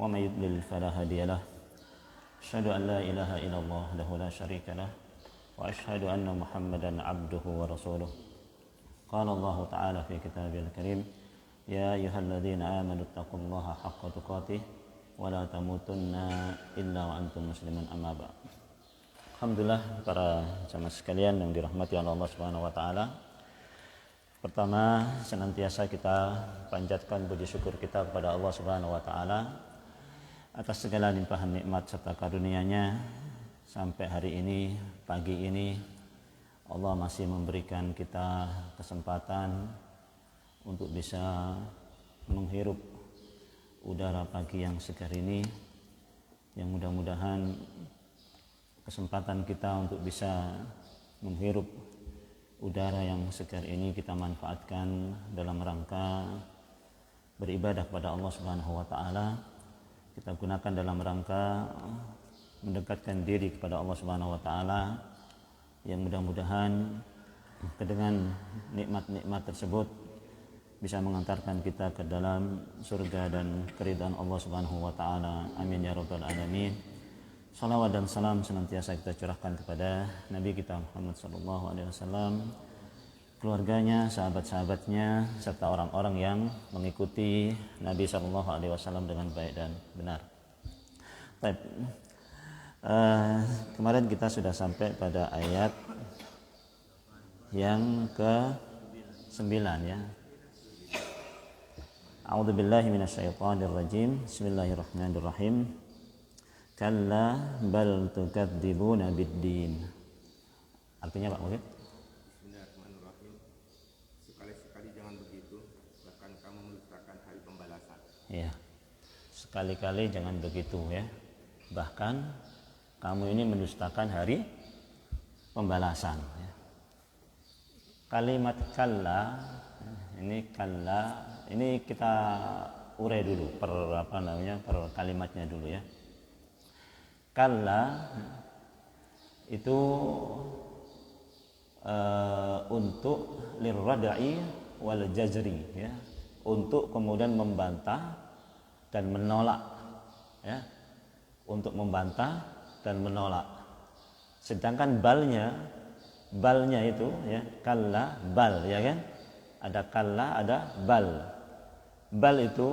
ومن يضلل فلا هادي له أشهد أن لا إله إلا الله وحده لا شريك له وأشهد أن محمدا عبده ورسوله قال الله تعالى في كتابه الكريم يا أيها الذين آمنوا اتقوا الله حق تقاته ولا تموتن إلا وأنتم مسلمون أما بعد. Alhamdulillah para jamaah sekalian yang dirahmati oleh Allah Subhanahu wa taala. Pertama, senantiasa kita panjatkan puji syukur kita kepada Allah Subhanahu wa taala atas segala limpahan nikmat serta karunia-Nya sampai hari ini, pagi ini Allah masih memberikan kita kesempatan untuk bisa menghirup udara pagi yang segar ini, yang mudah-mudahan kesempatan kita untuk bisa menghirup udara yang segar ini kita manfaatkan dalam rangka beribadah kepada Allah Subhanahu wa taala. Kita gunakan dalam rangka mendekatkan diri kepada Allah Subhanahu wa taala, yang mudah-mudahan dengan nikmat-nikmat tersebut bisa mengantarkan kita ke dalam surga dan keridhaan Allah Subhanahu wa taala. Amin ya rabbal alamin. Salawat dan salam senantiasa kita curahkan kepada Nabi kita Muhammad sallallahu alaihi wasallam, keluarganya, sahabat-sahabatnya, serta orang-orang yang mengikuti Nabi sallallahu alaihi wasallam dengan baik dan benar. Baik. Kemarin kita sudah sampai pada ayat yang ke-9 ya. A'udzubillahi minasyaitonirrajim. Bismillahirrahmanirrahim. Kalla bal tukadzibuna biddin. Artinya Pak mungkin? Bismillahirrahmanirrahim. Sekali-sekali jangan begitu, bahkan kamu mendustakan hari pembalasan. Ya. Sekali-kali jangan begitu ya. Bahkan kamu ini mendustakan hari pembalasan ya. Kalimat kalla ini kita urai dulu per kalimatnya dulu ya. Kalla itu untuk lirradai wal jazri ya, untuk kemudian membantah dan menolak ya, untuk membantah dan menolak. Sedangkan balnya itu ya, kalla bal ya kan, ada kalla ada bal itu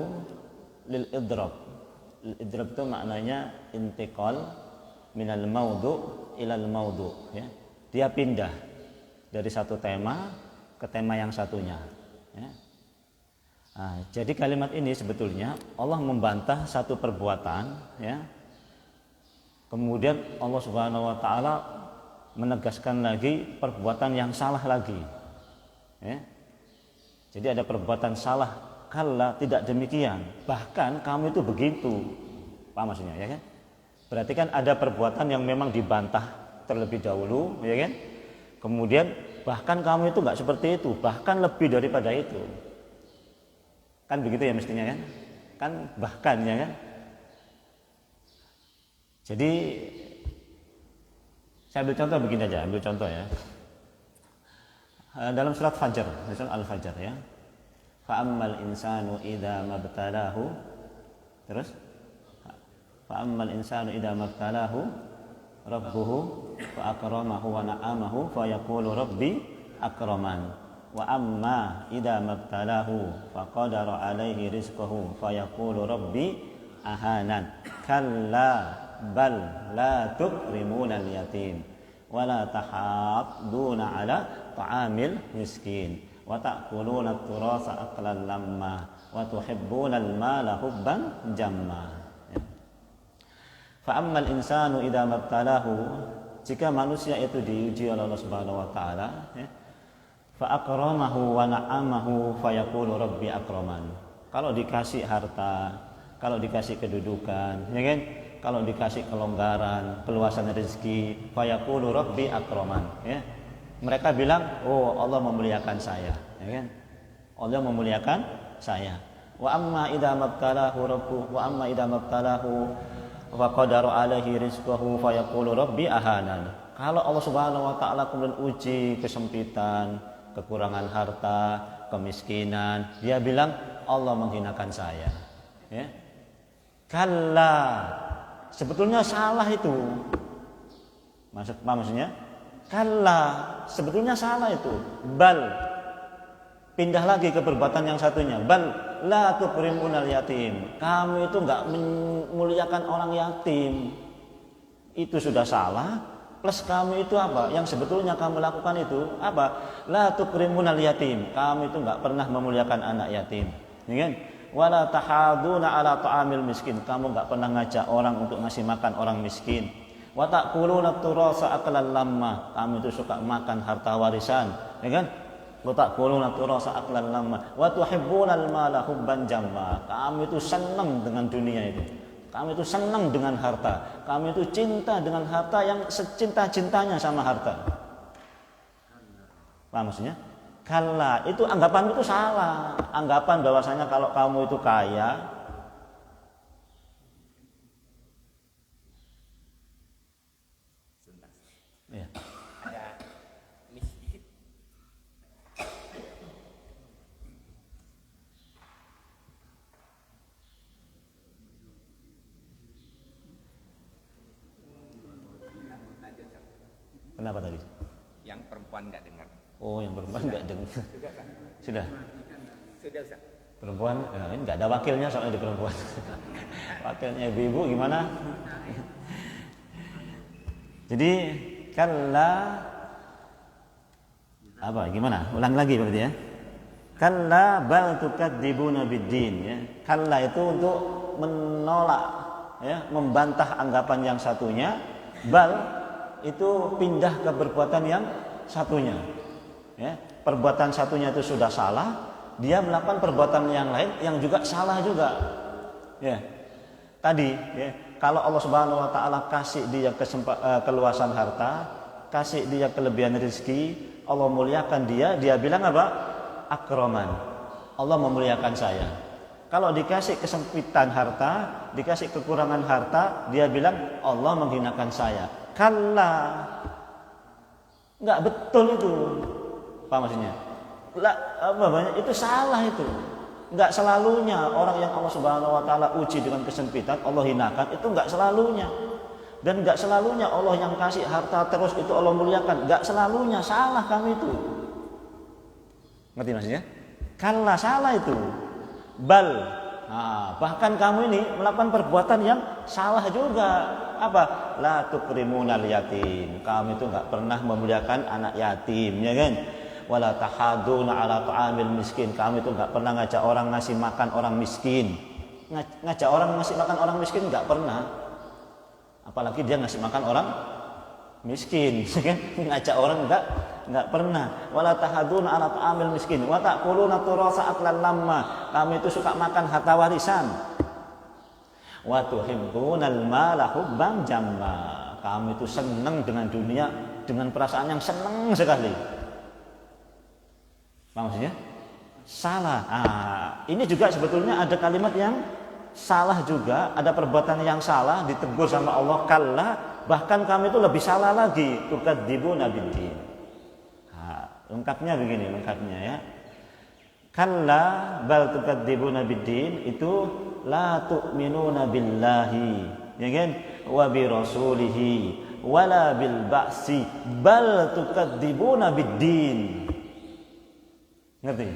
lil idrab. Idrab itu maknanya intiqal minal maudhu ilal maudhu ya. Dia pindah dari satu tema ke tema yang satunya ya. Nah, jadi kalimat ini sebetulnya Allah membantah satu perbuatan ya. Kemudian Allah Subhanahu wa taala menegaskan lagi perbuatan yang salah lagi ya. Jadi ada perbuatan salah, kalla tidak demikian, bahkan kamu itu begitu. Apa maksudnya ya kan? Berarti kan ada perbuatan yang memang dibantah terlebih dahulu ya kan? Kemudian bahkan kamu itu enggak seperti itu, bahkan lebih daripada itu. Kan begitu ya mestinya kan? Kan bahkan ya kan? Jadi saya ambil contoh begini aja, ambil contoh ya. Dalam surat Fajar, surat Al-Fajr ya. Fa'ammal insanu idza mabtalahu, terus fa'ammal insanu idza mabtalahu rabbuhu fa akramahu wa na'amahu fa yaqulu rabbi akraman wa amma idza mabtalahu fa qadara alaihi rizqahu fa yaqulu rabbi ahanan. Kalla bal la tukrimuna al-yatim wa la tahadduna ala ta'amil miskin wa ta'kuluna at-turasa aqlan lamma wa tuhibbuna al-mala hubban jamma. Fa ammal insanu idza mabtalahu, jika manusia itu diuji oleh Allah Subhanahu wa taala ya, fa akramahu wa na'amahu fa yaqulu rabbi akraman. Kalau dikasih harta, kalau dikasih kedudukan ya kan, kalau dikasih kelonggaran, peluasan rezeki, fa yaqulu rabbi akraman ya. Mereka bilang, oh Allah memuliakan saya, ya kan? Allah memuliakan saya. Wa amma idza mabtalahu rabbuhu wa amma idza mabtalahu wa qadara alaihi rizqahu fa yaqulu rabbi ahanan. Kalau Allah Subhanahu wa taala kemudian uji kesempitan, kekurangan harta, kemiskinan, dia bilang Allah menghinakan saya. Ya. Kalla, sebetulnya salah itu. Maksudnya? Kalla, sebetulnya salah itu. Bal, pindah lagi ke perbuatan yang satunya. Bal la tukrimunal yatim. Kamu itu enggak memuliakan orang yatim. Itu sudah salah. Plus kamu itu apa? Yang sebetulnya kamu lakukan itu apa? La tukrimunal yatim. Kamu itu enggak pernah memuliakan anak yatim. Ya kan? Wala tahaduna ala ta'amil miskin. Kamu enggak pernah ngajak orang untuk ngasih makan orang miskin. Wa ta'kuluna turasa aklan lamma. Kamu itu suka makan harta warisan, ya kan? Wa ta'kuluna turasa aklan lamma. Wa tuhibbunal mala hubban jamma. Kamu itu senang dengan dunia itu. Kamu itu senang dengan harta. Kamu itu cinta dengan harta yang secinta-cintanya sama harta. Paham maksudnya? Kalla, itu anggapan itu salah. Anggapan bahwasanya kalau kamu itu kaya, ya. Ada miskin. Kenapa tadi? Yang perempuan nggak dengar. Oh, yang perempuan nggak dengar. Sudah. Sudah Ustaz. Perempuan, ini nggak ada wakilnya soalnya di perempuan. Wakilnya ibu-ibu gimana? Jadi kalla apa? Gimana? Ulang lagi berarti ya. Kalla bal tukadzibuna biddin ya. Kalla itu untuk menolak ya, membantah anggapan yang satunya. Bal itu pindah ke perbuatan yang satunya. Ya, perbuatan satunya itu sudah salah, dia melakukan perbuatan yang lain yang juga salah juga. Ya. Tadi ya, kalau Allah Subhanahu wa taala kasih dia keluasan harta, kasih dia kelebihan rezeki, Allah muliakan dia, dia bilang apa? Akraman. Allah memuliakan saya. Kalau dikasih kesempitan harta, dikasih kekurangan harta, dia bilang Allah menghinakan saya. Kalla. Enggak betul itu. Apa maksudnya? Itu salah itu. Enggak selalunya orang yang Allah Subhanahu wa taala uji dengan kesempitan Allah hinakan, itu enggak selalunya. Dan enggak selalunya Allah yang kasih harta terus itu Allah muliakan, enggak selalunya. Salah kamu itu. Ngerti maksudnya? Kalla, salah itu. Bal. Nah, bahkan kamu ini melakukan perbuatan yang salah juga. Apa? La tukrimunal yatim. Kamu itu enggak pernah memuliakan anak yatim, ya kan? Wala tahaduna ala ta'amil miskin. Kamu itu enggak pernah ngajak orang ngasih makan orang miskin. Ngajak orang ngasih makan orang miskin enggak pernah. Apalagi dia ngasih makan orang miskin, kan? Ngajak orang enggak pernah. Wala tahaduna ala ta'amil miskin. Wa ta'kuluna turasa aklan lamma. Kamu itu suka makan harta warisan. Wa tuhibbunal mala hubban jamma. Kamu itu senang dengan dunia dengan perasaan yang senang sekali. Maksudnya salah. Ini juga sebetulnya ada kalimat yang salah juga, ada perbuatan yang salah ditegur sama Allah. Kalla, bahkan kami itu lebih salah lagi. Tukadzibuna biddin. Lengkapnya begini, lengkapnya ya. Kalla bal tukadzibuna biddin, itu la tu'minuna billahi, ya kan? Wa bi rasulihi wala bil ba'si bal tukadzibuna biddin. Ngerti?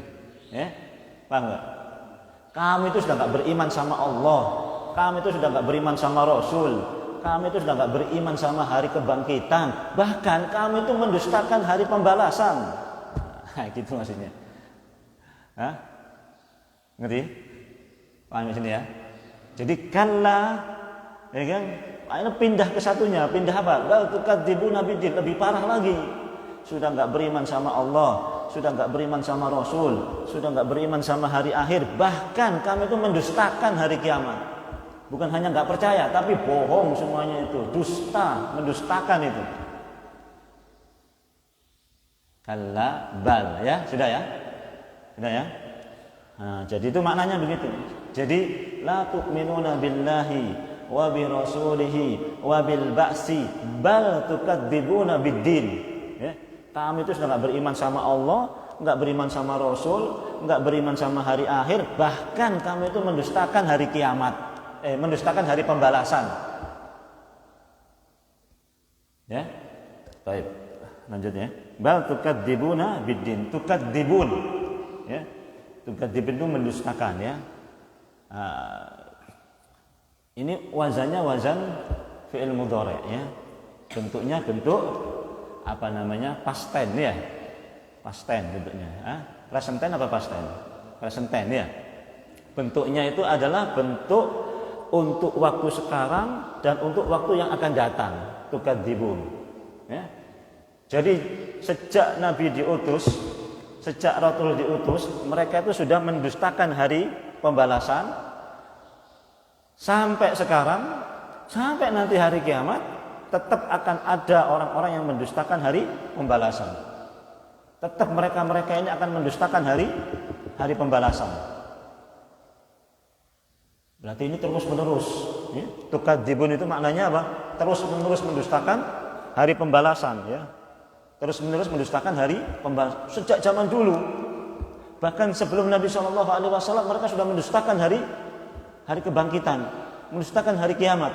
Ya? Paham enggak? Kamu itu sudah enggak beriman sama Allah. Kamu itu sudah enggak beriman sama Rasul. Kamu itu sudah enggak beriman sama hari kebangkitan. Bahkan kamu itu mendustakan hari pembalasan. Gitu maksudnya. Hah? Ngerti? Paham di sini ya? Jadi kalla, ya kan? Akhirnya pindah ke satunya, pindah apa? Bal tukadzibuna biddin, lebih parah lagi. Sudah enggak beriman sama Allah, sudah enggak beriman sama Rasul, sudah enggak beriman sama hari akhir, bahkan kami itu mendustakan hari kiamat. Bukan hanya enggak percaya, tapi bohong semuanya itu, dusta, mendustakan itu. Kalla bal, ya, sudah ya? Sudah ya? Nah, jadi itu maknanya begitu. Jadi la tu'minuna billahi wa bi rasulihi wa bil ba'si bal tukadzibuna biddin. Ya. Kami itu sudah enggak beriman sama Allah, enggak beriman sama Rasul, enggak beriman sama hari akhir, bahkan kami itu mendustakan hari kiamat. mendustakan hari pembalasan. Ya. Baik. Lanjutnya. Bal tukadzibuna biddin. Tukadzibun. Ya. Tukadzibun itu mendustakan ya. Ini wazannya wazan fi'il mudhari ya. Bentuknya bentuk past tense ya. Past tense bentuknya. Present tense apa past tense? Present tense ya. Bentuknya itu adalah bentuk untuk waktu sekarang dan untuk waktu yang akan datang. Tukadzibun. Ya. Jadi sejak Nabi diutus, sejak Rasul diutus, mereka itu sudah mendustakan hari pembalasan sampai sekarang, sampai nanti hari kiamat tetap akan ada orang-orang yang mendustakan hari pembalasan. Tetap mereka ini akan mendustakan hari pembalasan. Berarti ini terus menerus. Ya. Tukadzibun itu maknanya apa? Terus menerus mendustakan hari pembalasan. Ya. Terus menerus mendustakan hari pembalasan sejak zaman dulu. Bahkan sebelum Nabi SAW mereka sudah mendustakan hari kebangkitan, mendustakan hari kiamat.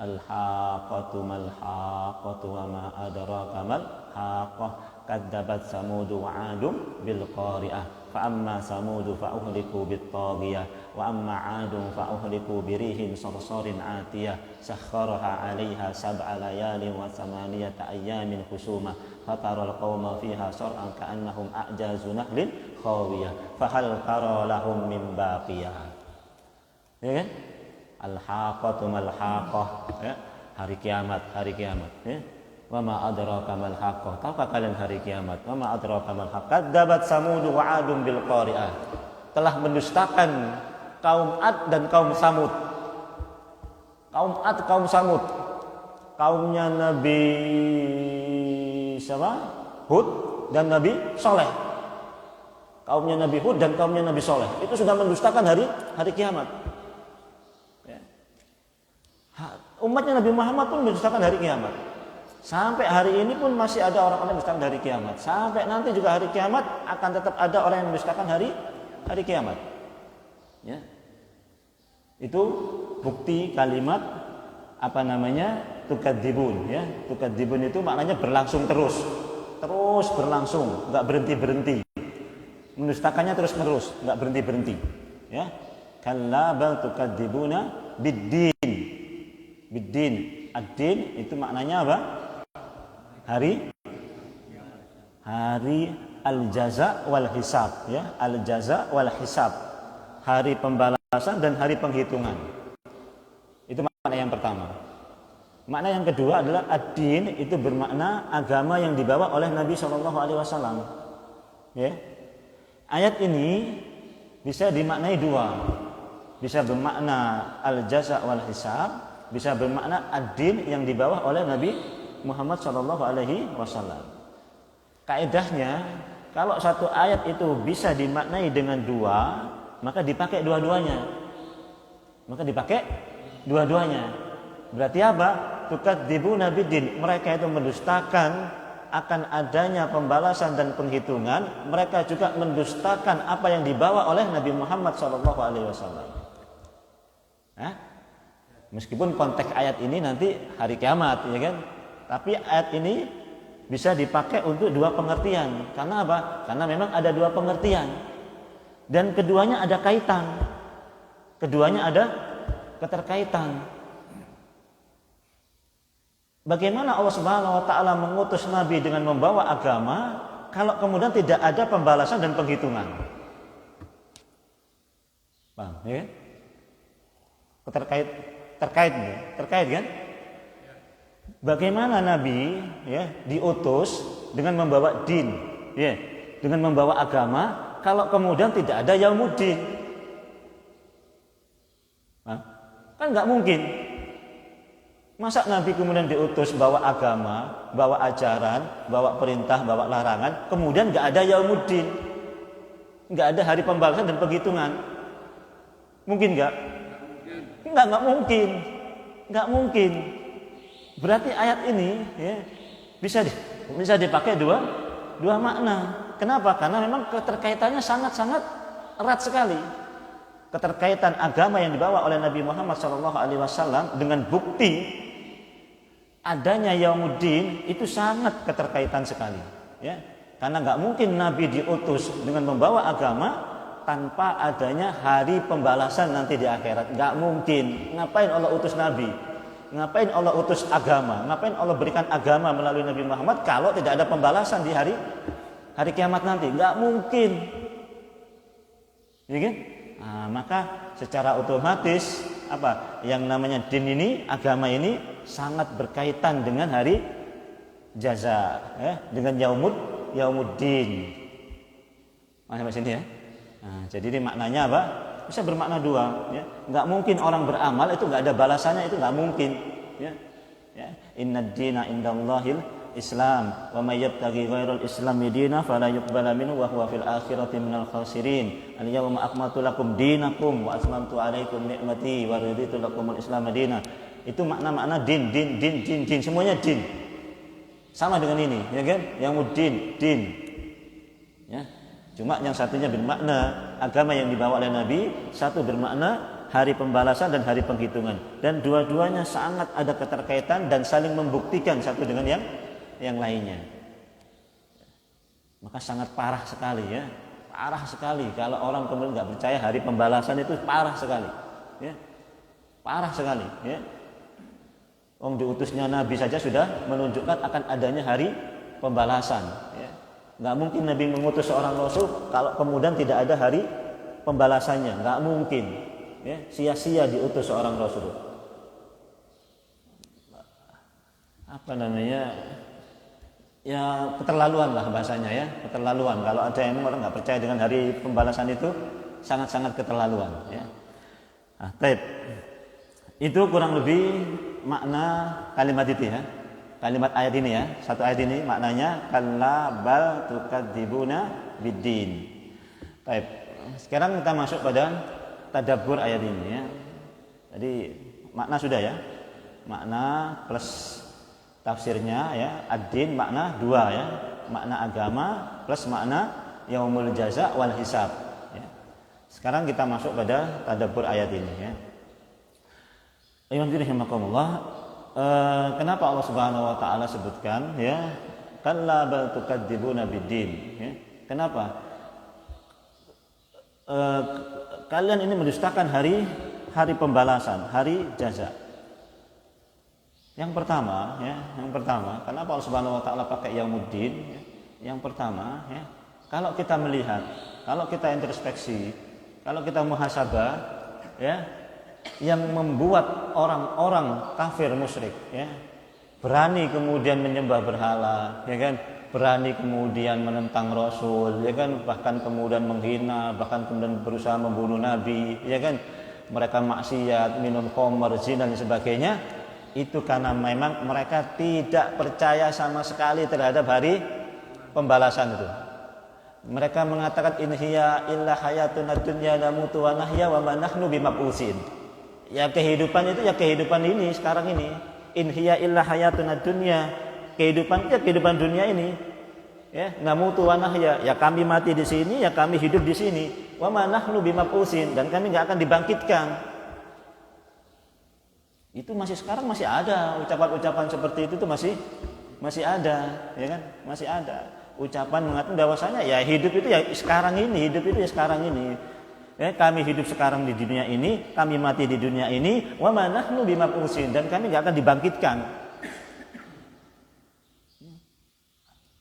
Al-haqqatu mal-haqqatu wa ma adraka mal-haqqah kadzabat samudu wa 'adun bil qari'ah fa amma samudu fa uhliku bit taghiyah wa amma 'adun fa uhliku bi rihin sarsarin 'atiyah sakhkharaha 'alaiha sab'a layalin wa thamaniyata ayyamin husuma fataral qauma fiha sar'an ka'annahum a'jazu nahlin khawiyah fa hal tara lahum min baqiyah. Ya kan? Al-haqqatu mal-haqqah ya, hari kiamat ya. Wa ma adraka mal-haqqah, tahukah kalian hari kiamat? Wa ma adraka mal-haqqah, kadzabat samudu wa 'adun bil qari'ah, telah mendustakan kaum Ad dan kaum Samud. Kaum Ad, kaum Samud, kaumnya Nabi siapa? Hud dan Nabi Saleh. Kaumnya Nabi Hud dan kaumnya Nabi Saleh itu sudah mendustakan hari kiamat. Umatnya Nabi Muhammad pun mendustakan hari kiamat. Sampai hari ini pun masih ada orang-orang yang mendustakan hari kiamat. Sampai nanti juga hari kiamat akan tetap ada orang yang mendustakan hari kiamat. Ya. Itu bukti kalimat tukadzibun ya. Tukadzibun itu maknanya berlangsung terus berlangsung, enggak berhenti. Mendustakannya terus menerus, enggak berhenti. Ya. Kalla bal tukadzibuna biddin. Biddin, ad-din itu maknanya apa? Hari al-jaza wal hisab ya, al-jaza wal hisab. Hari pembalasan dan hari penghitungan. Itu makna yang pertama. Makna yang kedua adalah ad-din itu bermakna agama yang dibawa oleh Nabi SAW. Ya. Ayat ini bisa dimaknai dua. Bisa bermakna al-jaza wal hisab, bisa bermakna ad-din yang dibawa oleh Nabi Muhammad SAW. Kaedahnya, kalau satu ayat itu bisa dimaknai dengan dua, maka dipakai dua-duanya. Berarti apa? Tukadzibuna biddin, mereka itu mendustakan akan adanya pembalasan dan penghitungan. Mereka juga mendustakan apa yang dibawa oleh Nabi Muhammad SAW. Meskipun konteks ayat ini nanti hari kiamat ya kan, tapi ayat ini bisa dipakai untuk dua pengertian. Karena apa? Karena memang ada dua pengertian dan keduanya ada kaitan, keduanya ada keterkaitan. Bagaimana Allah Subhanahu wa taala mengutus Nabi dengan membawa agama kalau kemudian tidak ada pembalasan dan penghitungan? Paham ya? Terkait kan? Bagaimana Nabi ya diutus dengan membawa din, ya, dengan membawa agama kalau kemudian tidak ada yaumuddin? Kan nggak mungkin. Masa Nabi kemudian diutus bawa agama, bawa ajaran, bawa perintah, bawa larangan, kemudian nggak ada yaumuddin, nggak ada hari pembalasan dan penghitungan? Mungkin nggak? Nggak mungkin. Berarti ayat ini ya, bisa dipakai dua makna. Kenapa? Karena memang keterkaitannya sangat-sangat erat sekali. keterkaitan agama yang dibawa oleh Nabi Muhammad SAW dengan bukti adanya Yaumuddin itu sangat keterkaitan sekali, ya. Karena nggak mungkin Nabi diutus dengan membawa agama tanpa adanya hari pembalasan nanti di akhirat. Nggak mungkin. Ngapain Allah utus Nabi? Ngapain Allah utus agama? Ngapain Allah berikan agama melalui Nabi Muhammad kalau tidak ada pembalasan di hari kiamat nanti? Nggak mungkin. Ya kan? Nah, maka secara otomatis yang namanya din ini, agama ini sangat berkaitan dengan hari jaza, ya, dengan Yaumuddin. Sampai sini ya. Nah, jadi ini maknanya apa? Bisa bermakna dua, ya. Nggak mungkin orang beramal itu nggak ada balasannya, itu nggak mungkin, ya. Ya. Innad dina indallahil Islam, wa may yabtaghi ghairal islami dina fala yuqbala minhu wa huwa fil akhirati minal khasirin. Al yawma akmaltu lakum dinakum wa atmamtu alaikum ni'mati wa raditu lakumul islam madina. Itu makna-makna din, semuanya din. Sama dengan ini, ya kan? Yaumuddin, din. Ya. Cuma yang satunya bermakna agama yang dibawa oleh Nabi, satu bermakna hari pembalasan dan hari penghitungan. Dan dua-duanya sangat ada keterkaitan dan saling membuktikan satu dengan yang lainnya. Maka sangat parah sekali, ya. Parah sekali kalau orang kemudian nggak percaya hari pembalasan itu, parah sekali, ya. Parah sekali, ya. Diutusnya Nabi saja sudah menunjukkan akan adanya hari pembalasan, ya. Nggak mungkin Nabi mengutus seorang Rasul kalau kemudian tidak ada hari pembalasannya, nggak mungkin, ya. Sia-sia diutus seorang Rasul. Ya keterlaluan lah bahasanya, ya, keterlaluan. Kalau ada yang orang nggak percaya dengan hari pembalasan itu sangat-sangat keterlaluan, ya. Nah, itu kurang lebih makna kalimat itu, ya. Kalimat ayat ini, ya. Satu ayat ini maknanya kalla bal tukadzibuna biddin. Baik. Sekarang kita masuk pada tadabbur ayat ini, ya. Jadi makna sudah, ya. Makna plus tafsirnya, ya. Ad-din makna dua, ya. Makna agama plus makna yaumul jaza wal hisab, ya. Sekarang kita masuk pada tadabbur ayat ini, ya. Kenapa Allah Subhanahu wa taala sebutkan, ya, kalla bal tukadzibuna biddin, ya. Kenapa? Kalian ini mendustakan hari pembalasan, hari jaza. Yang pertama, kenapa Allah Subhanahu wa taala pakai Yaumuddin, ya? Yang pertama, ya, kalau kita melihat, kalau kita introspeksi, kalau kita muhasabah, ya, yang membuat orang-orang kafir musyrik, ya, berani kemudian menyembah berhala, ya kan, berani kemudian menentang Rasul, ya kan, bahkan kemudian menghina, bahkan kemudian berusaha membunuh Nabi, ya kan, mereka maksiat, minum khamr, zina dan sebagainya, itu karena memang mereka tidak percaya sama sekali terhadap hari pembalasan itu. Mereka mengatakan in hiya illa hayatuna dunya namutu wa nahya wa ma nahnu bimab'utsin. Ya kehidupan itu ya kehidupan ini sekarang ini. In hiya illa hayatuna dunya. Kehidupan itu kehidupan dunia ini. Ya, namutu wa nahya. Ya kami mati di sini, ya kami hidup di sini. Wa ma nahnu bimab'utsin, dan kami enggak akan dibangkitkan. Itu sekarang masih ada ucapan-ucapan seperti itu tuh masih ada, ya kan? Masih ada ucapan mengatakan bahwasanya ya hidup itu ya sekarang ini, Ya, kami hidup sekarang di dunia ini, kami mati di dunia ini, wa ma nahnu bimab'utsin, dan kami enggak akan dibangkitkan.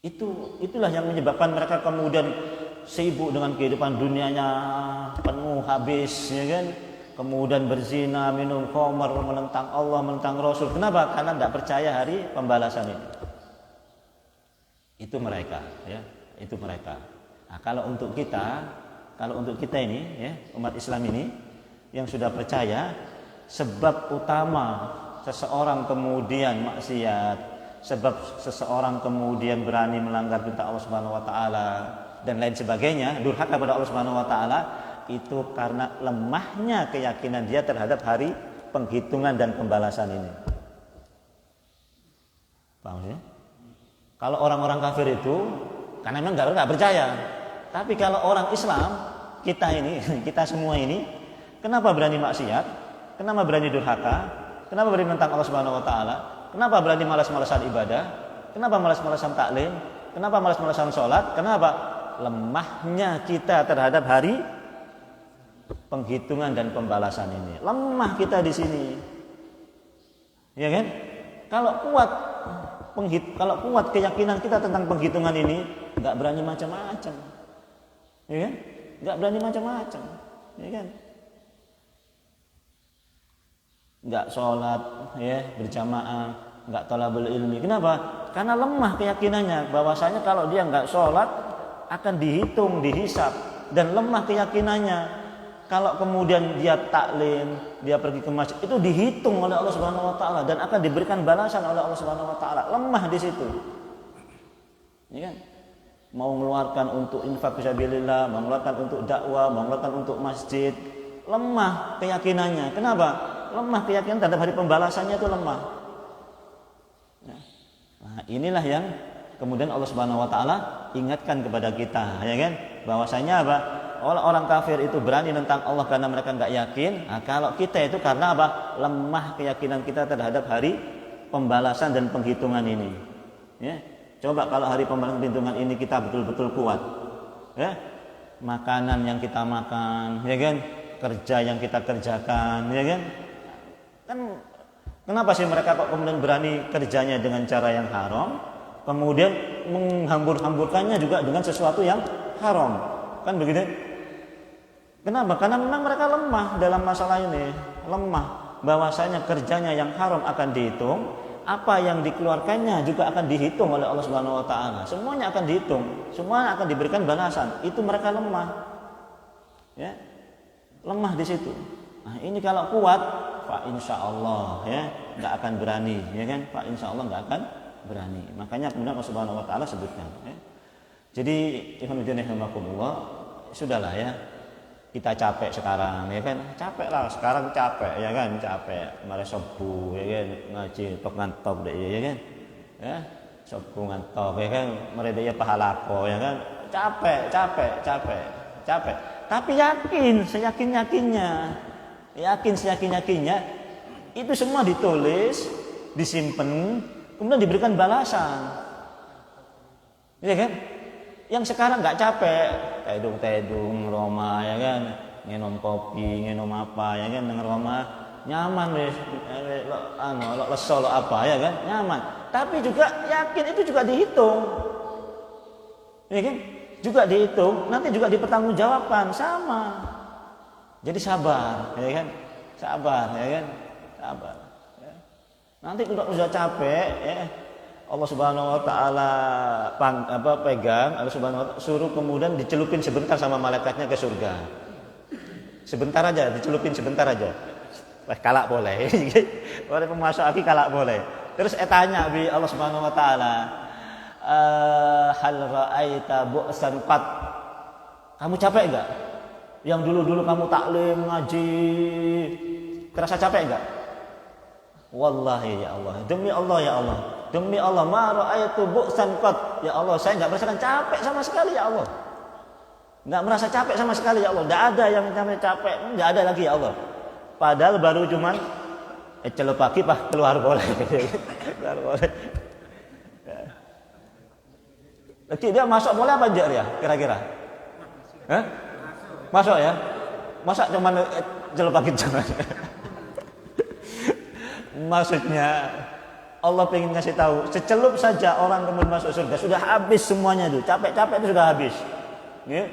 Itulah yang menyebabkan mereka kemudian sibuk dengan kehidupan dunianya penuh habis, ya kan? Kemudian berzina, minum khamr, menentang Allah, menentang Rasul. Kenapa? Karena tidak percaya hari pembalasan ini. Itu mereka, ya. Itu mereka. Nah, kalau untuk kita ini, ya, umat Islam ini yang sudah percaya, sebab utama seseorang kemudian maksiat, sebab seseorang kemudian berani melanggar perintah Allah Subhanahu wa taala dan lain sebagainya, durhaka kepada Allah Subhanahu wa taala, itu karena lemahnya keyakinan dia terhadap hari penghitungan dan pembalasan ini. Paham ya? Kalau orang-orang kafir itu karena memang nggak percaya. Tapi kalau orang Islam, kita semua ini, Kenapa berani maksiat? Kenapa berani durhaka? Kenapa berani menentang Allah Subhanahu wa taala? Kenapa berani malas-malasan ibadah? Kenapa malas-malasan taklim? Kenapa malas-malasan sholat? Kenapa? Lemahnya kita terhadap hari penghitungan dan pembalasan ini. Lemah kita di sini. Ya kan? Kalau kuat keyakinan kita tentang penghitungan ini, enggak berani macam-macam. Ya kan? Enggak berani macam-macam. Ya kan? Enggak sholat ya berjamaah, enggak thalabul ilmi. Kenapa? Karena lemah keyakinannya bahwasanya kalau dia enggak sholat akan dihitung, dihisap, dan lemah keyakinannya kalau kemudian dia taklim, dia pergi ke masjid, itu dihitung oleh Allah Subhanahu wa taala dan akan diberikan balasan oleh Allah Subhanahu wa taala. Lemah di situ. Ya kan? Mau mengeluarkan untuk infak fisabilillah, mengeluarkan untuk dakwah, mengeluarkan untuk masjid, lemah keyakinannya. Kenapa? Lemah keyakinan terhadap hari pembalasannya itu lemah. Nah, inilah yang kemudian Allah Subhanahu wa taala ingatkan kepada kita, ya kan? Bahwasanya apa? Orang kafir itu berani tentang Allah karena mereka enggak yakin. Nah, kalau kita itu karena apa? Lemah keyakinan kita terhadap hari pembalasan dan penghitungan ini. Ya. Coba kalau hari pembalasan penghitungan ini kita betul-betul kuat. Ya. Makanan yang kita makan, ya kan? Kerja yang kita kerjakan, ya kan? Kan kenapa sih mereka kok kemudian berani kerjanya dengan cara yang haram, kemudian menghambur-hamburkannya juga dengan sesuatu yang haram? Kan begitu? Kenapa? Karena memang mereka lemah dalam masalah ini, lemah bahwasanya kerjanya yang haram akan dihitung, apa yang dikeluarkannya juga akan dihitung oleh Allah Subhanahu wa taala. Semuanya akan dihitung, semuanya akan diberikan balasan. Itu mereka lemah. Ya. Lemah di situ. Nah, ini kalau kuat, fa insyaallah ya, enggak akan berani, ya kan? Fa insyaallah enggak akan berani. Makanya kemudian Allah Subhanahu wa taala sebutkan, ya. Jadi, sudahlah ya. Kita capek sekarang, ya kan? Capek lah, sekarang capek, ya kan? Capek, mari sebu, ya kan? Ngaji tok ngantop deh, ya kan? Ya, sebu ngantop, ya kan? Mari dia pahalako, ya kan? Capek. Tapi yakin, seyakin-yakinnya, itu semua ditulis, disimpan, kemudian diberikan balasan, ya kan? Yang sekarang nggak capek, tedung Roma, ya kan, ngenom kopi, ngenom apa, ya kan, dengan Roma nyaman wis, lo leso lo apa, ya kan, nyaman. Tapi juga yakin itu juga dihitung, ya kan, juga dihitung, nanti juga dipertanggungjawabkan sama. Jadi sabar, ya kan, sabar. Ya. Nanti kalau sudah capek, ya. Allah Subhanahu wa taala pegang, Allah Subhanahu wa taala suruh kemudian dicelupin sebentar sama malaikatnya ke surga. Sebentar aja, dicelupin sebentar aja. Kalak boleh. Oleh pemasuk aki kalak boleh. Terus tanya bi Allah Subhanahu wa taala, hal ra'aita bu'san qat? Kamu capek enggak? Yang dulu-dulu kamu taklim, ngaji, terasa capek enggak? Wallahi ya Allah, demi Allah ya Allah. Demi Allah, ma ra'aitu bu'san qat. Ya Allah, saya enggak merasakan capek sama sekali ya Allah. Enggak merasa capek sama sekali ya Allah. Enggak ada yang namanya capek, enggak ada lagi ya Allah. Padahal baru cuman celup pagi keluar boleh. Keluar boleh. Lagi dia masuk boleh apa enggak ya kira-kira? Hah? Masuk ya? Masa cuman celup pagi cuman. Maksudnya Allah pengen ngasih tahu, secelup saja orang kemudian masuk surga, sudah habis semuanya itu, capek-capek itu sudah habis. Ya?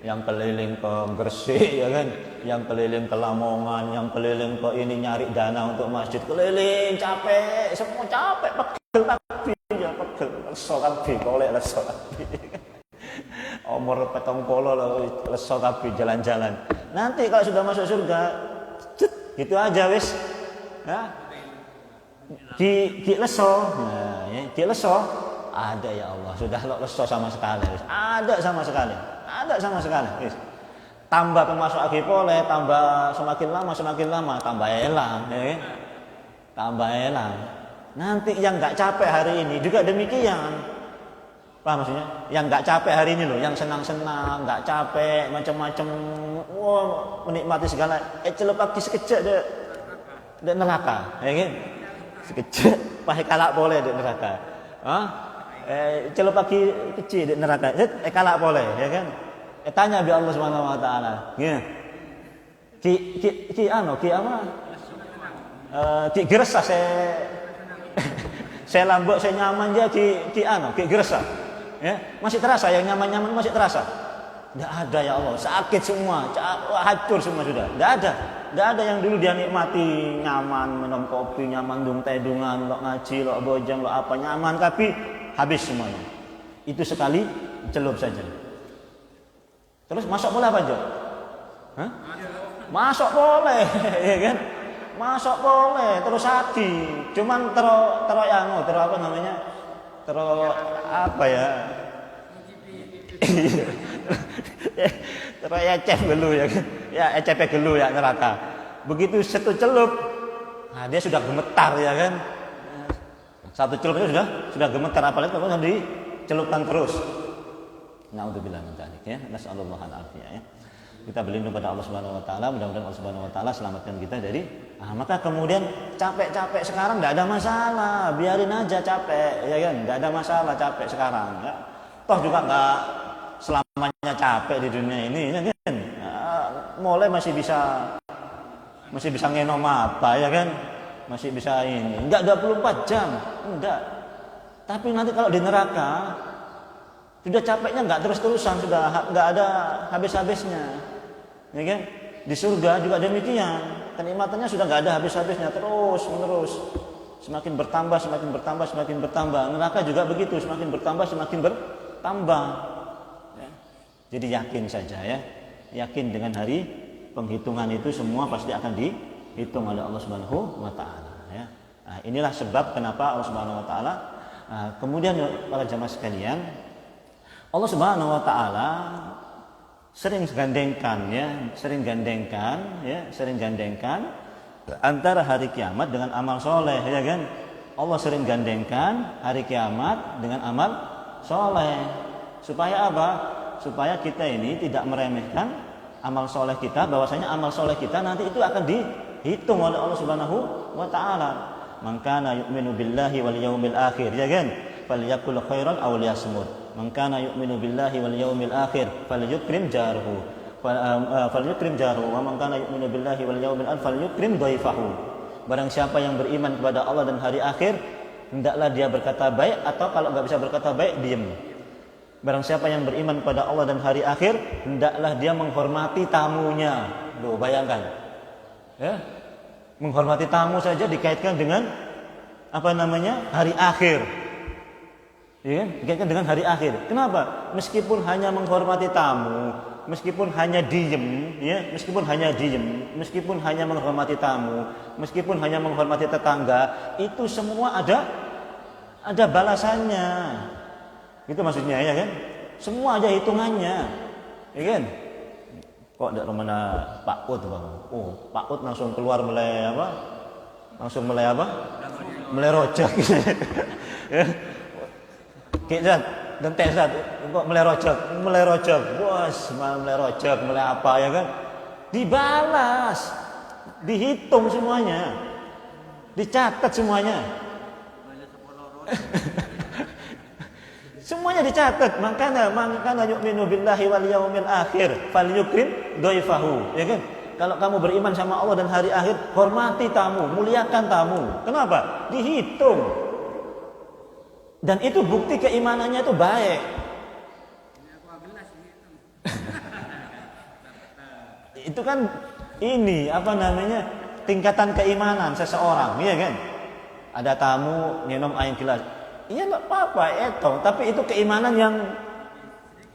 Yang keliling ke Gresik, ya kan, yang keliling ke Lamongan, yang keliling ke ini nyari dana untuk masjid, keliling capek, semua capek, pegel kabeh, ya pegel, leso kabeh, golek leso kabeh. Umur 70 leso kabeh jalan-jalan. Nanti kalau sudah masuk surga, gitu aja wis. Ya. Di leso, nah, ya, di leso ada ya Allah, sudah leso sama sekali, ada sama sekali, wis. Tambah pemasuk lagi boleh, tambah semakin lama tambah elang, ya, tambah elang. Nanti yang nggak capek hari ini juga demikian, Paham maksudnya? Yang nggak capek hari ini loh, yang senang-senang, nggak capek, macam-macam, wah menikmati segala. Celup lagi sekejap deh neraka, ya kan? Sekejap, pakai kalak boleh deh neraka. Celup lagi kecil deh neraka, kalak boleh, ya kan? Tanya bi Allah Subhanahu Wa Taala, ya. Ki apa? Ki gerasa saya lambok, saya nyaman aja ki gerasa. Ya, masih terasa yang nyaman-nyaman masih terasa. Enggak ada ya Allah, sakit semua, hancur semua sudah. Enggak ada yang dulu dia nikmati nyaman, minum kopi, nyaman dung tedungan, lo ngaji, lo bojang, lo apa nyaman, tapi habis semuanya. Itu sekali celup saja. Terus masuk boleh apa, Jo? Hah? Masuk boleh, ya kan? Masuk boleh, terus hati. Cuman terus apa namanya? Terus apa ya? Terus ecep gelu ya kan? Ya ecep gelu ya neraka. Begitu satu celup, nah dia sudah gemetar ya kan? Satu celup itu sudah gemetar, apalagi kalau dicelupkan terus. Nauzubillah min dzalik ya. Nasallallahu al-afiyah ya. Kita berlindung pada Allah Subhanahu Wa Taala, mudah-mudahan Allah Subhanahu Wa Taala selamatkan kita dari maka kemudian capek sekarang tidak ada masalah, biarin aja capek, ya kan? Tidak ada masalah capek sekarang, ya. Toh juga nggak selamanya capek di dunia ini, ya kan? Mulai masih bisa ngenom apa, ya kan? Masih bisa ini, enggak 24 jam, enggak. Tapi nanti kalau di neraka sudah capeknya nggak terus-terusan, sudah nggak ada habis-habisnya. Ya kan? Di surga juga demikian, kenikmatannya sudah nggak ada habis-habisnya, terus menerus, semakin bertambah. Neraka juga begitu, semakin bertambah. Ya. Jadi yakin saja ya, yakin dengan hari penghitungan itu semua pasti akan dihitung oleh Allah Subhanahu Wa Taala. Ya. Nah, inilah sebab kenapa Allah Subhanahu Wa Taala. Kemudian para jamaah sekalian, Allah Subhanahu Wa Taala sering gandengkan antara hari kiamat dengan amal soleh, ya kan? Allah sering gandengkan hari kiamat dengan amal soleh. Supaya apa? Supaya kita ini tidak meremehkan amal soleh kita, bahwasanya amal soleh kita nanti itu akan dihitung oleh Allah Subhanahu Wa Taala. Man kana yu'minu billahi wal yaumil akhir, ya kan? Falyakul khairan aw liyasmut. Man kana yu'minu billahi wal yaumil akhir falyukrim jaruhu wa man kana yu'minu billahi wal yaumil akhir falyukrim dhaifahu. Barang siapa yang beriman kepada Allah dan hari akhir, hendaklah dia berkata baik, atau kalau enggak bisa berkata baik, diam. Barang siapa yang beriman kepada Allah dan hari akhir, hendaklah dia menghormati tamunya. Loh, bayangkan. Ya. Menghormati tamu saja dikaitkan dengan apa namanya? Hari akhir. Ya, dikaitkan dengan hari akhir. Kenapa? Meskipun hanya menghormati tamu, meskipun hanya diem, meskipun hanya menghormati tamu, meskipun hanya menghormati tetangga, itu semua ada balasannya. Itu maksudnya, ya kan? Semua aja hitungannya, ya kan? Kok tidak mana Pak Ut, Bang? Oh, Pak Ut langsung keluar mulai apa? Mulai rojak. Ya. Kizat dan tesat kok mulai rojak, bos, mulai rojak, mulai apa, ya kan? Dibalas, dihitung semuanya, dicatat semuanya. Semuanya dicatat. Makanya yu'minu billahi wal yaumil akhir falyukrim dhaifahu, ya kan? Kalau kamu beriman sama Allah dan hari akhir, hormati tamu, muliakan tamu. Kenapa? Dihitung. Dan itu bukti keimanannya itu baik. Itu kan ini apa namanya, tingkatan keimanan seseorang, iya kan? Ada tamu minum air gelas, iya nggak apa-apa, tapi itu keimanan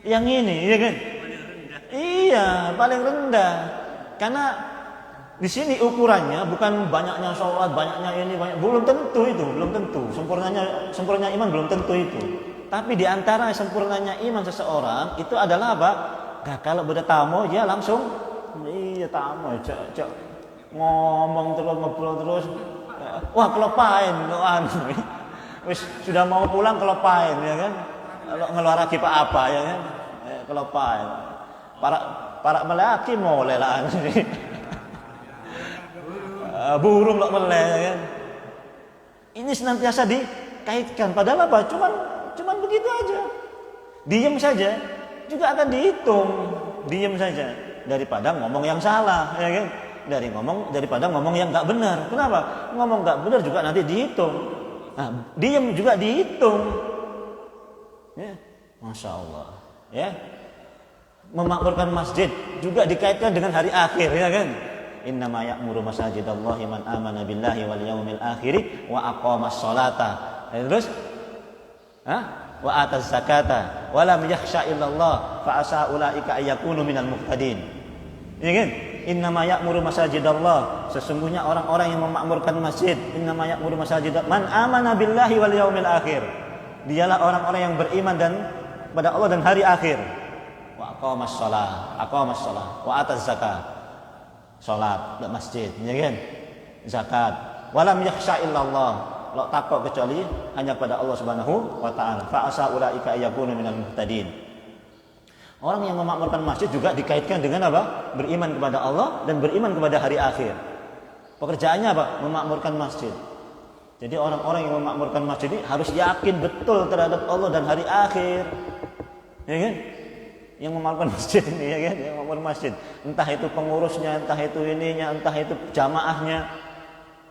yang ini, iya kan? Iya, paling rendah. Karena di sini ukurannya bukan banyaknya sholat, banyaknya ini, belum tentu itu, belum tentu. Sempurnanya iman belum tentu itu. Tapi di antara sempurnanya iman seseorang itu adalah apa? Nah, kalau ada tamu, dia langsung, iya tamu, cek ngomong terus, ngobrol terus. Wah, kelopain, wis sudah mau pulang kelopain, ya kan? Kalau ngeluarake apa ya kan? Kalau para melaki mulai lah. Burung lok meleh ya kan. Ini senantiasa dikaitkan padahal apa? Cuman begitu aja. Diam saja juga akan dihitung. Diam saja daripada ngomong yang salah ya kan? Daripada ngomong yang enggak benar. Kenapa? Ngomong enggak benar juga nanti dihitung. Nah, diam juga dihitung. Ya, Masya Allah. Ya, memakmurkan masjid juga dikaitkan dengan hari akhir, ya kan? Innama ya'muru masajidallahi man amana billahi wal yaumil akhir wa aqamas sholata. Terus, wa ataz zakata wa lam yakhsha illallah fa asa ulaika ayyakunu minal muhtadin. Ya kan? Innama ya'muru masajidallah, sesungguhnya orang-orang yang memakmurkan masjid. Innama ya'muru masajidallah man amana billahi wal yaumil akhir. Dialah orang-orang yang beriman dan pada Allah dan hari akhir. Wa aqamas shalah, wa ataz zakat. Salat di masjid, ya kan? Zakat. Wa lam yakhsha illallah, lo takut kecuali hanya kepada Allah Subhanahu wa taala. Fa asa ulaika ayyakunu minal muhtadin. Orang yang memakmurkan masjid juga dikaitkan dengan apa? Beriman kepada Allah dan beriman kepada hari akhir. Pekerjaannya apa? Memakmurkan masjid. Jadi orang-orang yang memakmurkan masjid ini harus yakin betul terhadap Allah dan hari akhir. Ya kan? Yang memakmurkan masjid ini, ya kan? Yang memakmurkan masjid. Entah itu pengurusnya, entah itu ininya, entah itu jamaahnya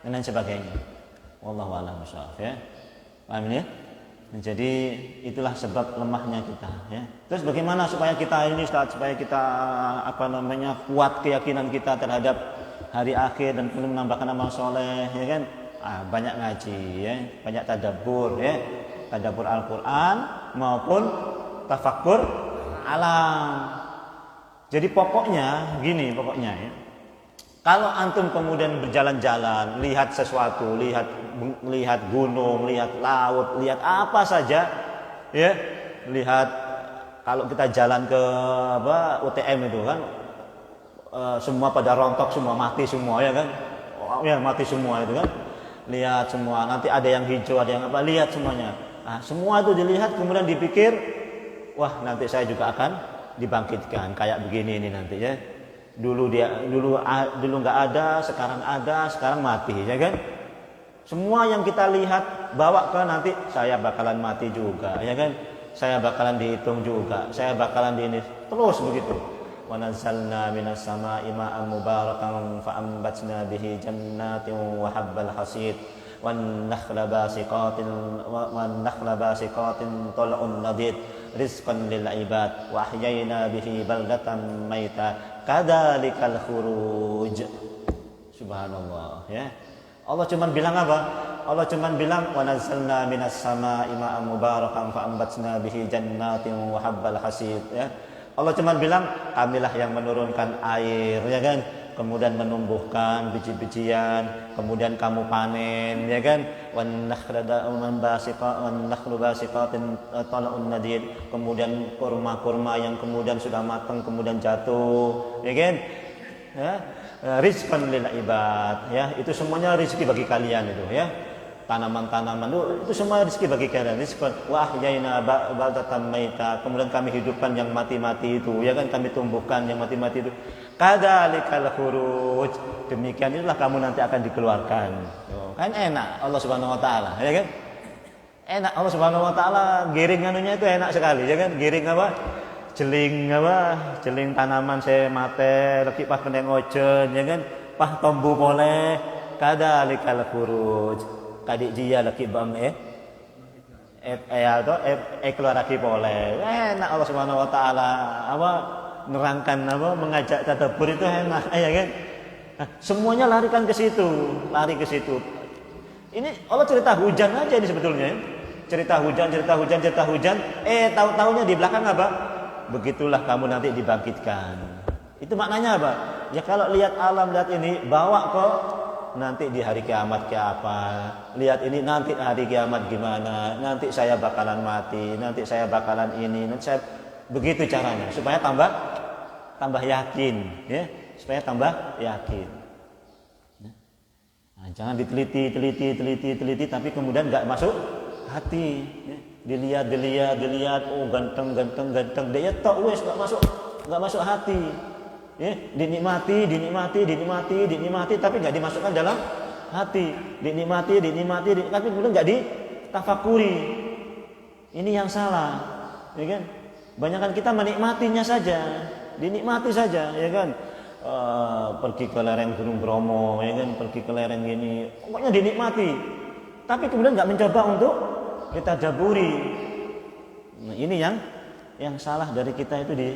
dan lain sebagainya. Wallahu a'lam bishawab, ya. Paham ya? Jadi itulah sebab lemahnya kita, ya. Terus bagaimana supaya kita ini Ustaz, supaya kita kuat keyakinan kita terhadap hari akhir dan perlu menambahkan amal soleh, ya kan? Banyak ngaji, ya, banyak tadabbur, ya, tadabbur Al-Quran maupun tafakkur alam. Jadi pokoknya gini, ya. Kalau antum kemudian berjalan-jalan, lihat sesuatu, lihat gunung, lihat laut, lihat apa saja, ya, lihat kalau kita jalan ke UTM itu kan, semua pada rontok, semua mati semua, ya kan, ya mati semua itu kan, lihat semua, nanti ada yang hijau, ada yang apa, lihat semuanya. Nah, semua itu dilihat kemudian dipikir, wah nanti saya juga akan dibangkitkan kayak begini ini nanti, ya. Dulu nggak ada, sekarang mati, ya kan? Semua yang kita lihat bawa ke nanti saya bakalan mati juga, ya kan? Saya bakalan dihitung juga, saya bakalan di ini terus begitu. Wa nazzalna minas sama'i ma'an mubarakan fa ambatna bihi jannatin wa habbal hasid wan nakhla basiqatin tal'un nadid rizqan lil ibad wa ahyayna bihi baldatan maita kadzalikal khuruj. Subhanallah, ya. Allah cuma bilang apa? Allah cuma bilang wa nazzalna minas samaa'i ma'an mubarakan fa ambatna bihi jannatin wa habbal hasid, ya. Allah cuma bilang kamilah yang menurunkan air, ya kan? Kemudian menumbuhkan biji-bijian, kemudian kamu panen, ya kan? Wan nakhlu basiqatin tal'un nadid, kemudian kurma-kurma yang kemudian sudah matang kemudian jatuh, ya kan? Ya, rizqan lil ibad, ya, itu semuanya rezeki bagi kalian itu, ya. Tanaman-tanaman itu semua rezeki bagi kalian. Rizqan wa ahyayna baldatan maita, kemudian kami hidupkan yang mati-mati itu, ya kan, kami tumbuhkan yang mati-mati itu. Kadzalikal khuruj, demikian itulah kamu nanti akan dikeluarkan. Kan enak Allah Subhanahu wa taala, ya kan? Enak Allah Subhanahu wa taala, giring anunya itu enak sekali, ya kan? Giring apa? Jeling tanaman saya mate, lagi pas pendeng ojen, ya kan? Pas tombu boleh, kadzalikal khuruj. Kadik dia lagi bam keluar lagi boleh. Enak Allah Subhanahu wa taala nerangkan mengajak tadabbur itu enak, ya kan? Nah, semuanya lari ke situ. Ini Allah cerita hujan aja ini sebetulnya, ya. Cerita hujan. Tahu-tahunya di belakang apa? Begitulah kamu nanti dibangkitkan. Itu maknanya apa? Ya kalau lihat alam, lihat ini, bawa ke nanti di hari kiamat kayak apa. Lihat ini nanti hari kiamat gimana. Nanti saya bakalan mati, nanti saya bakalan ini, nanti saya begitu caranya supaya tambah yakin, ya. Supaya tambah yakin. Nah, jangan diteliti tapi kemudian enggak masuk hati, ya. dilihat, oh ganteng. Dia tok wes enggak masuk hati. Ya, dinikmati, tapi enggak dimasukkan dalam hati. Dinikmati, tapi kemudian enggak ditafakuri. Ini yang salah, ya kan? Banyakan kita menikmatinya saja, dinikmati saja, ya kan? Pergi ke lereng Gunung Bromo, ya kan? Pergi ke lereng ini, pokoknya dinikmati. Tapi kemudian nggak mencoba untuk ditadaburi. Nah, ini yang salah dari kita itu di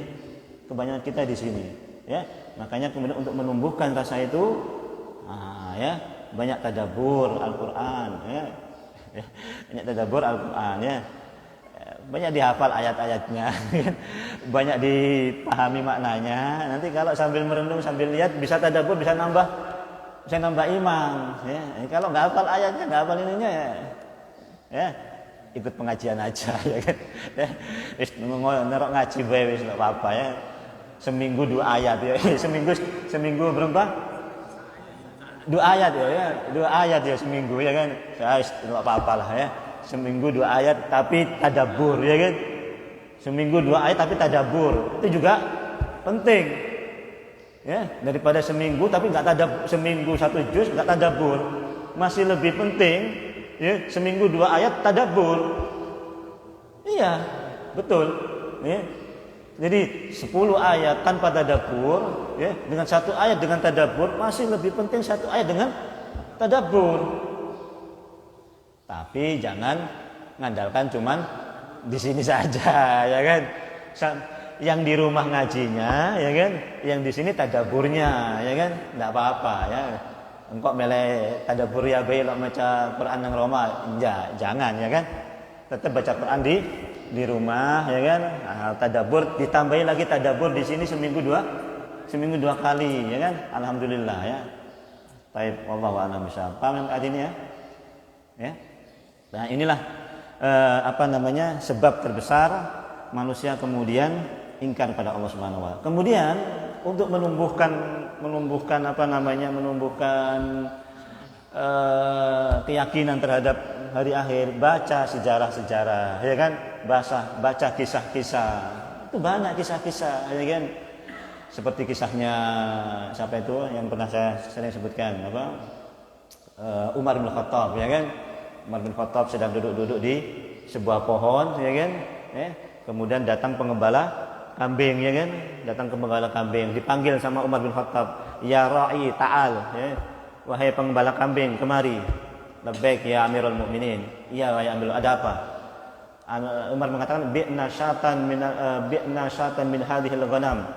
kebanyakan kita di sini, ya. Makanya kemudian untuk menumbuhkan rasa itu, ya banyak tadabbur Al-Quran, ya. Banyak tadabbur Al-Quran, ya. Banyak dihafal ayat-ayatnya, banyak dipahami maknanya. Nanti kalau sambil merenung, sambil lihat, bisa tadabbur, bisa nambah iman. Ya. Kalau nggak hafal ayatnya, nggak hafal ininya, ya ikut pengajian aja, ya kan. Ya. Nerok ngaji bae wis nggak apa-apa, ya. Seminggu 2 ayat, ya. Seminggu berapa? 2 ayat, ya. 2 ayat ya seminggu, ya kan. Ya nggak apa-apa lah, ya. Seminggu 2 ayat tapi tadabbur, ya kan? Seminggu 2 ayat tapi tadabbur. Itu juga penting. Ya, daripada seminggu tapi enggak tadabbur, seminggu 1 juz enggak tadabbur. Masih lebih penting, ya, seminggu 2 ayat tadabbur. Iya, betul. Ya. Jadi 10 ayat tanpa tadabbur, ya, dengan 1 ayat dengan tadabbur masih lebih penting 1 ayat dengan tadabbur. Tapi jangan ngandalkan cuman di sini saja, ya kan? Yang di rumah ngajinya, ya kan? Yang di sini tadabburnya, ya kan? Enggak apa-apa, ya. Engkau mele tadabbur ya bae lok maca Quran nang Roma, jangan, ya kan? Tetap baca Quran di rumah, ya kan? Nah, tadabbur ditambahi lagi tadabbur di sini seminggu 2 kali, ya kan? Alhamdulillah, ya. Baik, wallahu a'lam bishawab. Paham ayat ini, ya? Ya. Nah, inilah sebab terbesar manusia kemudian ingkar pada Allah Subhanahu wa taala. Kemudian untuk menumbuhkan keyakinan terhadap hari akhir, baca sejarah-sejarah, ya kan? Baca kisah-kisah. Itu banyak kisah-kisah, ya kan? Seperti kisahnya siapa itu yang pernah saya sering sebutkan, Umar bin Khattab, ya kan? Umar bin Khattab sedang duduk-duduk di sebuah pohon, ya kan? Kemudian datang pengembala kambing, ya kan? Datang pengembala kambing, dipanggil sama Umar bin Khattab, "Ya ra'i, ta'al." Ya. Wahai pengembala kambing, kemari. "Labbaik ya Amirul Mukminin." "Iya, wahai Amirul, ada apa?" Umar mengatakan, "Bi'na syatan min hadhil ghanam."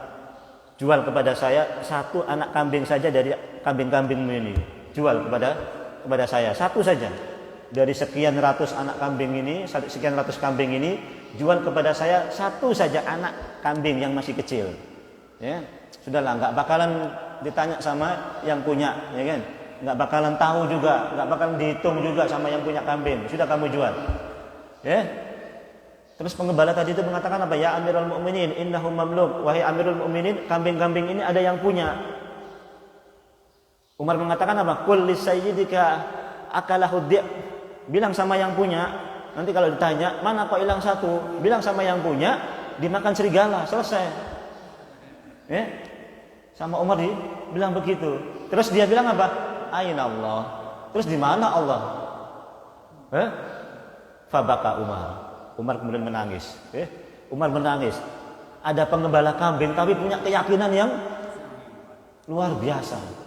Jual kepada saya 1 anak kambing saja dari kambing-kambingmu ini. Jual kepada saya 1 saja. Dari sekian ratus anak kambing ini, sekian ratus kambing ini, jual kepada saya 1 saja anak kambing yang masih kecil. Ya, sudahlah, nggak bakalan ditanya sama yang punya, ya kan? Nggak bakalan tahu juga, nggak bakalan dihitung juga sama yang punya kambing. Sudah kamu jual. Ya. Terus pengembala tadi itu mengatakan apa? "Ya Amirul Mukminin, innahum mamluk." Wahai Amirul Mukminin, kambing-kambing ini ada yang punya. Umar mengatakan apa? "Qul li sayyidika akalahu di'." Bilang sama yang punya, nanti kalau ditanya, "Mana kok hilang 1?" Bilang sama yang punya, dimakan serigala, selesai. Ya. Sama Umar bilang begitu. Terus dia bilang apa? "Aina Allah?" Terus di mana Allah? Fabaka Umar. Umar kemudian menangis. Umar menangis. Ada pengembala kambing tapi punya keyakinan yang luar biasa.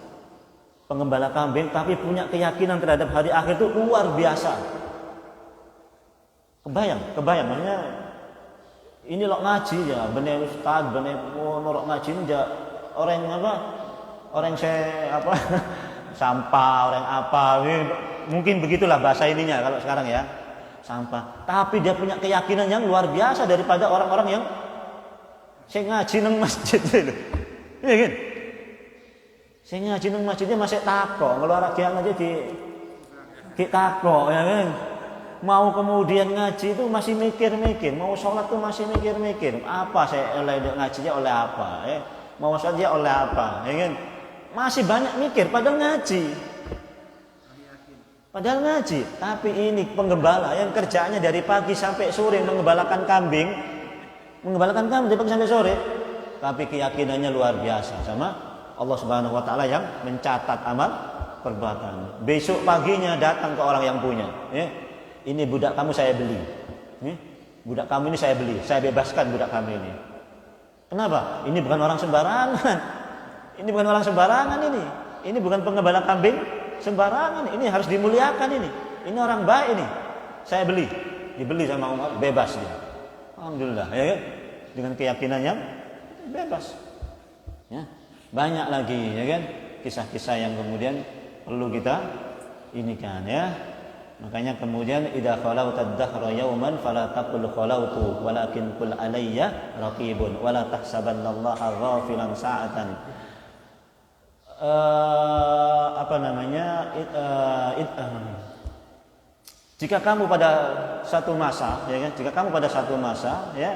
Pengembala kambing tapi punya keyakinan terhadap hari akhir itu luar biasa. Kebayang maksudnya ini lok ngaji ya, bener ustaz, bener norok ngaji ini ya orang saya sampah, orang apa, mungkin begitulah bahasa ininya kalau sekarang ya, sampah. Tapi dia punya keyakinan yang luar biasa daripada orang-orang yang saya ngaji nang masjid itu. Iya kan? Saya ngaji nang masjidnya masih takok, ngeluar kiang aja di takok, ya kan? Mau kemudian ngaji itu masih mikir-mikir, mau sholat tuh masih mikir-mikir, apa saya oleh ngajinya oleh apa, ya? Mau sholat oleh apa, ya kan? Masih banyak mikir pada ngaji. Padahal ngaji, tapi ini penggembala yang kerjaannya dari pagi sampai sore mengembalakan kambing dari pagi sampai sore, tapi keyakinannya luar biasa sama Allah Subhanahu wa taala yang mencatat amal perbuatan. Besok paginya datang ke orang yang punya, ya. Ini budak kamu saya beli. Budak kamu ini saya beli, saya bebaskan budak kamu ini. Kenapa? Ini bukan orang sembarangan. Ini bukan orang sembarangan ini. Ini bukan pengembala kambing sembarangan. Ini harus dimuliakan ini. Ini orang baik ini. Saya beli. Dibeli sama Umar, bebas dia. Alhamdulillah, ya kan? Dengan keyakinan yang bebas. Ya. Banyak lagi, ya kan? Kisah-kisah yang kemudian perlu kita ini kan, ya. Makanya kemudian idza khalauta ad-dahra yawman fala taqul khalautu walakin qul alayya raqibun wala tahsabannallaha ghafilan sa'atan. Jika kamu pada satu masa, ya kan? Jika kamu pada satu masa, ya,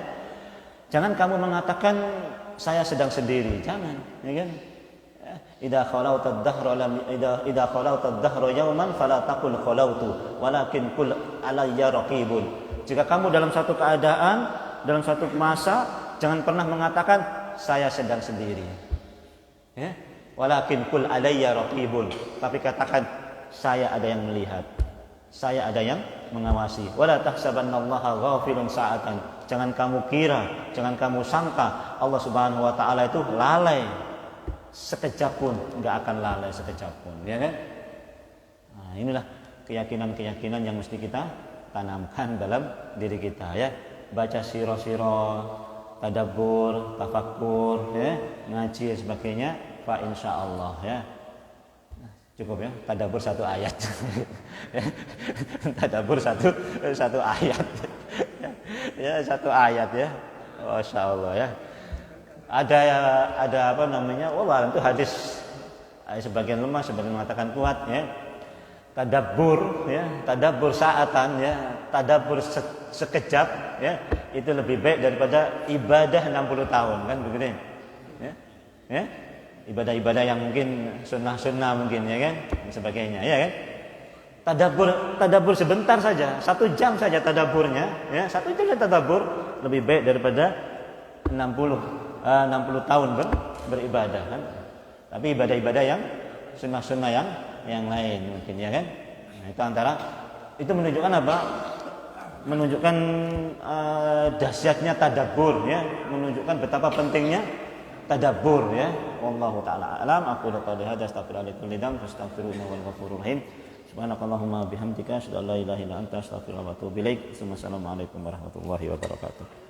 jangan kamu mengatakan saya sedang sendiri, jangan, ya kan? Idza khalauta ad-dahra yawman fala taqul khalautu walakin qul alayya raqibun. Jika kamu dalam satu keadaan, dalam satu masa, jangan pernah mengatakan saya sedang sendiri. Ya? Walakin qul alayya raqibun. Tapi katakan saya ada yang melihat. Saya ada yang mengawasi. Wala tahsabannallaha ghafilun sa'atan. Jangan kamu kira, jangan kamu sangka Allah Subhanahu wa taala itu lalai. Sekejap pun enggak akan lalai sekejap pun, ya kan? Nah, inilah keyakinan-keyakinan yang mesti kita tanamkan dalam diri kita, ya. Baca siro-siro, tadabbur, tafakkur, ya, ngaji dan sebagainya, fa insyaallah, ya. Nah, cukup ya, tadabbur satu ayat. Tadabbur satu ayat. Ya, satu ayat ya. Masyaallah, ya. Ada apa namanya? Wallah itu hadis sebagian lemah, sebagian mengatakan kuat, ya. Tadabbur, ya, tadabbur saatan, ya, tadabbur sekejap, ya, itu lebih baik daripada ibadah 60 tahun, kan begitu ya. Ya. Ibadah-ibadah yang mungkin sunnah-sunnah mungkin, ya kan, dan sebagainya, ya kan. Tadabbur sebentar saja, 1 jam saja tadabburnya, ya, 1 jam saja tadabbur lebih baik daripada 60 tahun beribadah, kan. Tapi ibadah-ibadah yang sunnah-sunnah yang lain mungkin, ya kan. Nah, itu menunjukkan apa? Menunjukkan dahsyatnya tadabbur, ya, menunjukkan betapa pentingnya tadabbur, ya. Wallahu taala alam. Aku qouli hadza astaghfirullahi li kulli dzamb fastaghfiruhu wal ghafurur rahim. Subhanakallahumma bihamdika asyhadu an la ilaha illa anta astaghfiruka wa atubu ilaik. Assalamualaikum warahmatullahi wabarakatuh.